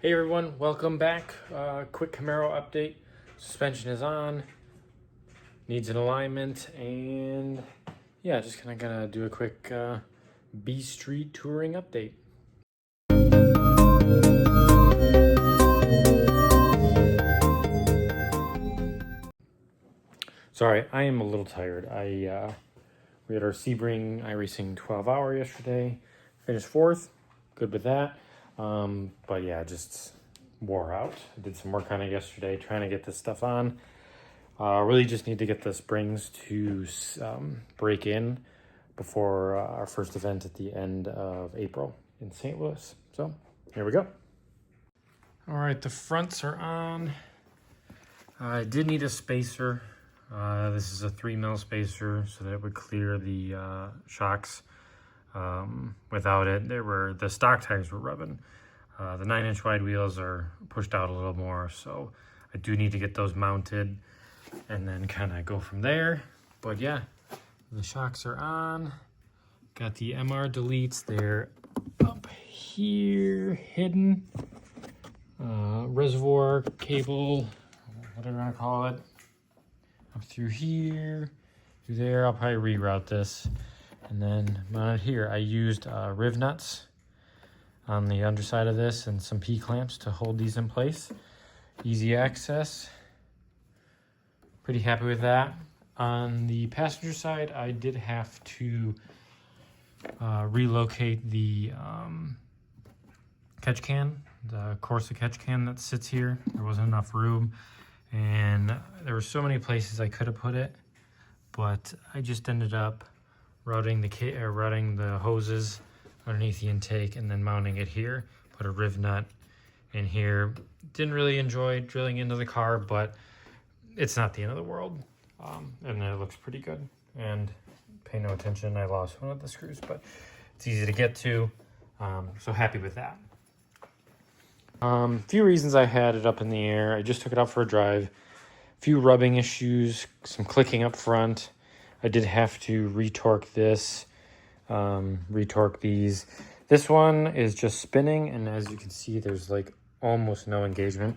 Hey everyone, welcome back. Quick Camaro update. Suspension is on, needs an alignment, and yeah, just kind of gonna do a quick B Street touring update. Sorry, I am a little tired. We had our Sebring iRacing 12-hour yesterday, finished fourth, good with that. But yeah, just wore out. I did some work on it yesterday, trying to get this stuff on. Really just need to get the springs to break in before our first event at the end of April in St. Louis. So here we go. All right, the fronts are on. I did need a spacer. This is a 3mm spacer so that it would clear the shocks. Without it, the stock tires were rubbing. The 9-inch wide wheels are pushed out a little more, so I do need to get those mounted and then kind of go from there. But yeah, the shocks are on. Got the MR deletes. They're up here, hidden. Reservoir cable, whatever you want to call it. Up through here, through there. I'll probably reroute this. And then mounted here, I used riv nuts on the underside of this and some P-clamps to hold these in place. Easy access. Pretty happy with that. On the passenger side, I did have to relocate the catch can, the Corsa catch can that sits here. There wasn't enough room, and there were so many places I could have put it, but I just ended up routing the hoses underneath the intake and then mounting it here. Put a riv nut in here. Didn't really enjoy drilling into the car, but it's not the end of the world. And it looks pretty good. And pay no attention, I lost one of the screws, but it's easy to get to. So happy with that. Few reasons I had it up in the air. I just took it out for a drive. Few rubbing issues, some clicking up front. I did have to retorque this, retorque these. This one is just spinning, and as you can see, there's like almost no engagement.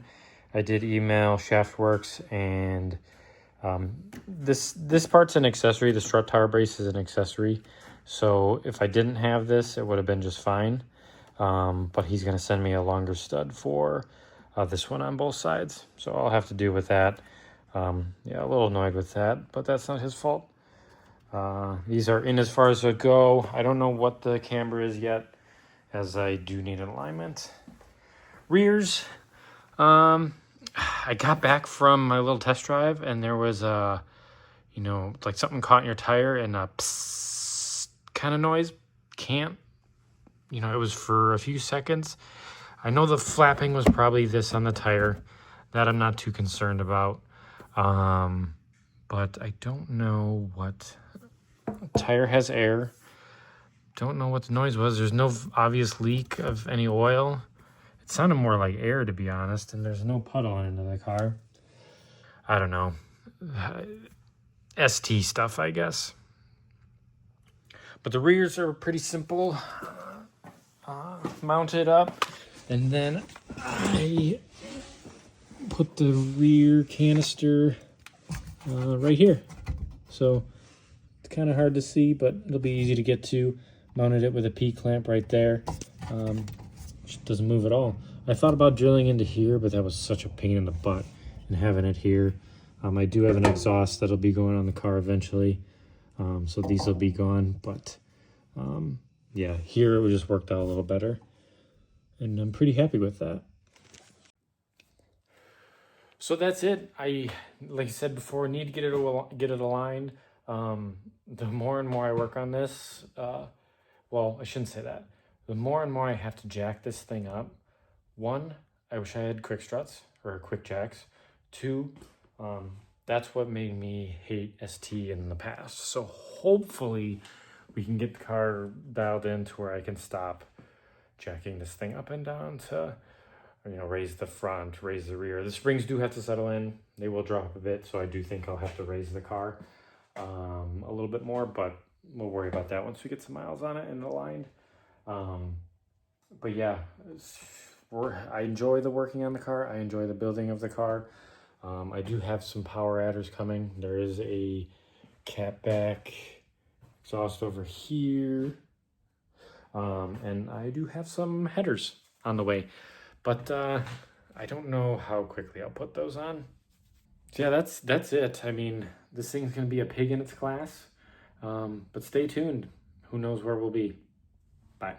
I did email Shaftworks, and this part's an accessory. The strut tower brace is an accessory. So if I didn't have this, it would have been just fine. But he's going to send me a longer stud for this one on both sides. So I'll have to deal with that. Yeah, a little annoyed with that, but that's not his fault. These are in as far as they go. I don't know what the camber is yet, as I do need an alignment. Rears. I got back from my little test drive, and there was a, like something caught in your tire and a psst kind of noise. It was for a few seconds. I know the flapping was probably this on the tire. That I'm not too concerned about. But I don't know what... Tire has air. Don't know what the noise was. There's no obvious leak of any oil. It sounded more like air, to be honest, and there's no puddle into the car. I don't know. ST stuff, I guess. But the rears are pretty simple. Mounted up, and then I put the rear canister right here. So it's kind of hard to see, but it'll be easy to get to. Mounted it with a P-clamp right there. Just doesn't move at all. I thought about drilling into here, but that was such a pain in the butt, and having it here. I do have an exhaust that'll be going on the car eventually, so these will be gone, but yeah, here it just worked out a little better, and I'm pretty happy with that. So that's it. Like I said before, need to get it aligned. The more and more I work on this, well, I shouldn't say that. The more and more I have to jack this thing up. One, I wish I had quick struts or quick jacks. Two, that's what made me hate ST in the past. So hopefully we can get the car dialed in to where I can stop jacking this thing up and down to, raise the front, raise the rear. The springs do have to settle in. They will drop a bit, so I do think I'll have to raise the car a little bit more, but we'll worry about that once we get some miles on it and aligned. But yeah, I enjoy the working on the car. I enjoy the building of the car. I do have some power adders coming. There is a catback exhaust over here. And I do have some headers on the way, but I don't know how quickly I'll put those on. So yeah, that's it. I mean, this thing's gonna be a pig in its class, but stay tuned. Who knows where we'll be. Bye.